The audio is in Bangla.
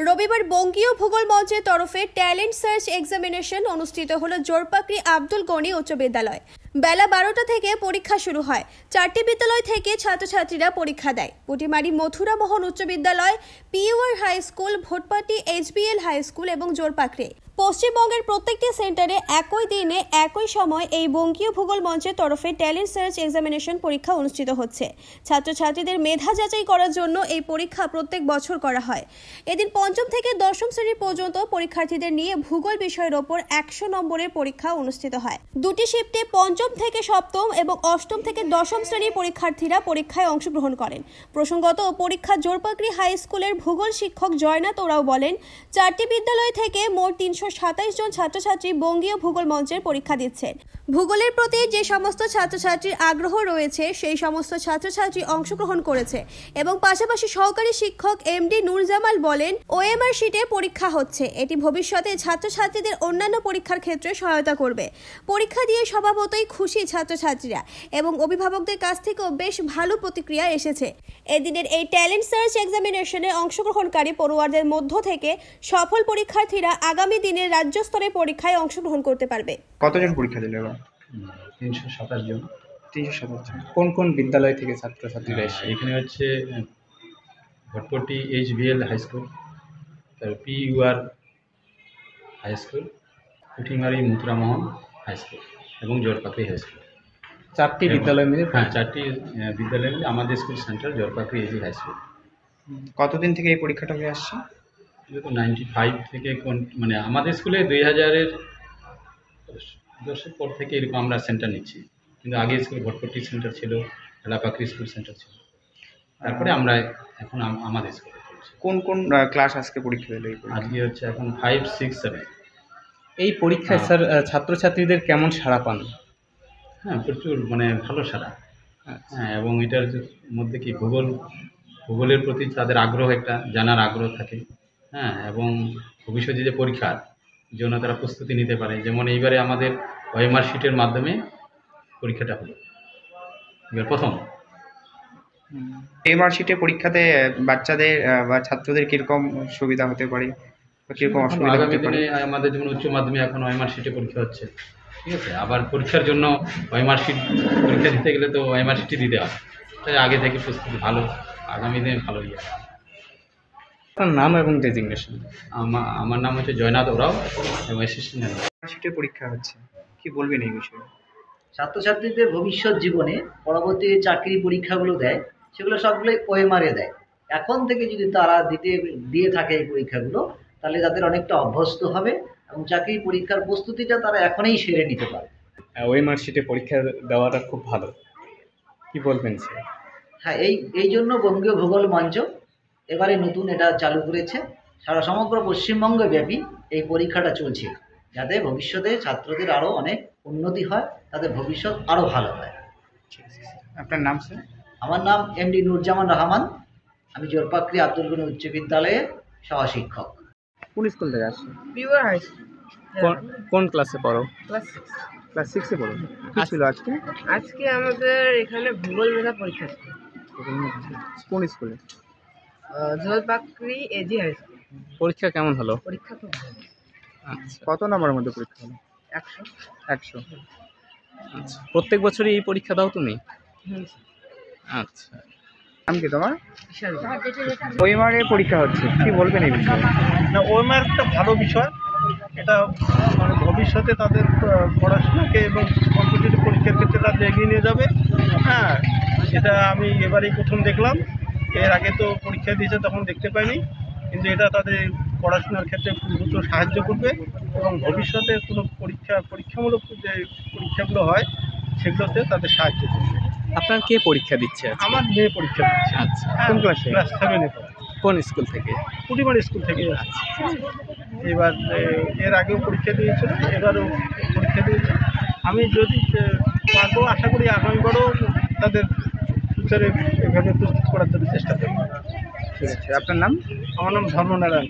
রবিবার বঙ্গীয় ভূগোল মঞ্চের তরফে ট্যালেন্ট সার্চ এক্সামিনেশন অনুষ্ঠিত হলো জোরপাকড়ি আব্দুল গনি উচ্চ বিদ্যালয়। বেলা 12টা থেকে পরীক্ষা শুরু হয়। 4টি বিদ্যালয় থেকে ছাত্রছাত্রীরা পরীক্ষা দেয়। পুটিমারি মথুরা মোহন উচ্চ বিদ্যালয়, PUR high school, Bhotpati HBL high school এবং জোরপাকড়ি। পশ্চিমবঙ্গের প্রত্যেকটি সেন্টারে একই দিনে একই সময় এই বঙ্গীয় ভূগোল মঞ্চের তরফে ট্যালেন্ট সার্চ এক্সামিনেশন পরীক্ষা অনুষ্ঠিত হচ্ছে। ছাত্রছাত্রীদের মেধা যাচাই করার জন্য এই পরীক্ষা প্রত্যেক বছর করা হয়। এদিন 5ম থেকে 10ম শ্রেণী পর্যন্ত পরীক্ষার্থীদের নিয়ে ভূগোল বিষয়ের ওপর 100 নম্বরের পরীক্ষা অনুষ্ঠিত হয়। দুটি শিফটে 5ম থেকে 7ম এবং 8ম থেকে 10ম শ্রেণীর পরীক্ষার্থীরা পরীক্ষায় অংশগ্রহণ করেন। প্রসঙ্গত, পরীক্ষা জোরপাকড়ি হাই স্কুলের ভূগোল শিক্ষক জয়নাথ ওরাও বলেন, 4টি বিদ্যালয় থেকে মোট 327 জন ছাত্রছাত্রী বঙ্গীয় ভূগোল মঞ্চের পরীক্ষা দিচ্ছেন। ভূগোলের প্রতি যে সমস্ত ছাত্রছাত্রীর আগ্রহ রয়েছে সেই সমস্ত ছাত্রছাত্রী অংশগ্রহণ করেছে এবং পাশাপাশি সহকারী শিক্ষক এমডি নুরজামাল বলেন, ওএমআর শিটে পরীক্ষা হচ্ছে। এটি ভবিষ্যতে ছাত্রছাত্রীদের অন্যান্য পরীক্ষার ক্ষেত্রে সহায়তা করবে। পরীক্ষা দিয়ে স্বভাবতই খুশি ছাত্রছাত্রীরা এবং অভিভাবকদের কাছ থেকেও বেশ ভালো প্রতিক্রিয়া এসেছে। এদিনের এই ট্যালেন্ট সার্চ এক্সামিনেশনে অংশগ্রহণকারী পড়ুয়ারদের মধ্য থেকে সফল পরীক্ষার্থীরা আগামী দিনে রাজ্য স্তরের পরীক্ষায় অংশগ্রহণ করতে পারবে। কতজন পরীক্ষা দিল এবার? 327 জন। 327 জন। কোন কোন বিদ্যালয় থেকে ছাত্রছাত্রীরা এসেছে? এখানে হচ্ছে ভটপটি এইচবিএল হাই স্কুল, তারপর PUR high school, Putimari Mathura Mohan high school এবং জোরপাকড়ি হাই স্কুল। 4টি বিদ্যালয় মিলে? হ্যাঁ, 4টি বিদ্যালয় মিলে আমাদের school centre Jorpakri AG high school. কতদিন থেকে এই পরীক্ষাটা হয়ে আসছে? যেহেতু 95 থেকে মানে আমাদের স্কুলে 2000-এর দশের পর থেকে এরকম আমরা সেন্টার নিচ্ছি, কিন্তু আগে স্কুল ভটপটি সেন্টার ছিল, এলাপাকড়ি স্কুল সেন্টার ছিল, তারপরে আমরা এখন আমাদের স্কুলে চলছি। কোন কোন ক্লাস আজকে পরীক্ষা দিল? আজকে হচ্ছে এখন 5, 6, 7। এই পরীক্ষায় স্যার ছাত্রছাত্রীদের কেমন সাড়া পান? হ্যাঁ, প্রচুর, মানে ভালো সাড়া। হ্যাঁ, এবং এটার মধ্যে কি ভূগোলের প্রতি তাদের আগ্রহ, একটা জানার আগ্রহ থাকে। হ্যাঁ, এবং ভবিষ্যতে যে পরীক্ষার জন্য তারা প্রস্তুতি নিতে পারে। যেমন এইবারে আমাদের ওএমআর শিটের মাধ্যমে পরীক্ষাটা হলো, এবার প্রথম। ওএমআর শিটে পরীক্ষাতে বাচ্চাদের বা ছাত্রদের কিরকম সুবিধা হতে পারে বা কিরকম অসুবিধা হতে পারে? আমাদের যেমন উচ্চ মাধ্যমিক এখন ওএমআর শিটে পরীক্ষা হচ্ছে, ঠিক আছে। আবার পরীক্ষার জন্য ওএমআর শিট পরীক্ষা দিতে গেলে তো ওএমআর শিটই দিতে হয়, তাই আগে থেকে প্রস্তুতি ভালো, আগামী দিনে ভালো ইয়ে। আপনার নাম এবং ডেজিগনেশন? আমার নাম হচ্ছে জয়নাথ ওরাও এবং অ্যাসিস্ট্যান্ট। শিটে পরীক্ষা হচ্ছে, কি বলবেন এই বিষয়ে? ছাত্রছাত্রীদের ভবিষ্যৎ জীবনে পরবর্তী চাকরি পরীক্ষাগুলো দেয়, সেগুলো সবগুলোই ওএমআরে দেয়। এখন থেকে যদি তারা দিয়ে থাকে এই পরীক্ষাগুলো, তাহলে তাদের অনেকটা অভ্যস্ত হবে এবং চাকরি পরীক্ষার প্রস্তুতিটা তারা এখনই সেরে নিতে পারে। ওএমআর শিটে পরীক্ষা দেওয়াটা খুব ভালো, কি বলবেন স্যার? হ্যাঁ, এই জন্য বঙ্গীয় ভূগোল মঞ্চ এবারে নতুন এটা চালু করেছে। সমগ্র পশ্চিমবঙ্গ ব্যাপী এই পরীক্ষাটা চলছে, যাতে ভবিষ্যতে ছাত্রদের আরও অনেক উন্নতি হয়, তাদের ভবিষ্যৎ আরও ভালো হয়। আপনার নাম স্যার? আমার নাম এমডি নুরজামান রহমান, আমি জোরপাকড়ি আব্দুল গনি উচ্চ বিদ্যালয়ের সহশিক্ষক। কোন স্কুল থেকে আসছেন? PUR high school. কোন ক্লাসে পড়ো? ক্লাস 6 এ পড়ো। কি ছিল আজকে? আজকে আমাদের এখানে ভূগোল মেধা পরীক্ষা ছিল। কোন স্কুলে? জোরপাকড়ি এজি হাই স্কুল। পরীক্ষা কেমন হলো? পরীক্ষা খুব ভালো। আচ্ছা, কত নম্বরের মধ্যে পরীক্ষা হলো? 100। আচ্ছা, প্রত্যেক বছরই এই পরীক্ষা দাও তুমি? আচ্ছা, নাম কি তোমার? ওএমআর এ পরীক্ষা হচ্ছে, কি বলবেন এই বিষয়ে? না, ওএমআর একটা ভালো বিষয়। এটা মানে ভবিষ্যতে তাদের পড়াশোনাকে এবং কম্পিটিটিভ পরীক্ষার ক্ষেত্রে তাদের এগিয়ে নিয়ে যাবে। হ্যাঁ, এটা আমি এবারেই প্রথম দেখলাম, এর আগে তো পরীক্ষা দিয়েছে তখন দেখতে পাইনি, কিন্তু এটা তাদের পড়াশোনার ক্ষেত্রে দ্রুত সাহায্য করবে এবং ভবিষ্যতে কোনো পরীক্ষামূলক যে পরীক্ষাগুলো হয় সেগুলোতে তাদের সাহায্য করবে। আপনার কে পরীক্ষা দিচ্ছে? আমার মেয়ে পরীক্ষা দিচ্ছে। আচ্ছা, কোন ক্লাসে? ক্লাস 7-এ পড়ে। কোন স্কুল থেকে? পুটিমারি স্কুল থেকে। এবার এর আগেও পরীক্ষা দিয়েছিল, এবারও পরীক্ষা দিয়েছে। আমি যদি পারবো, আশা করি আগামীবারও তাদের ফিউচারে এভাবে প্রস্তুত করার জন্য চেষ্টা করব। ঠিক আছে, আপনার নাম? আমার নাম ধর্মনারায়ণ।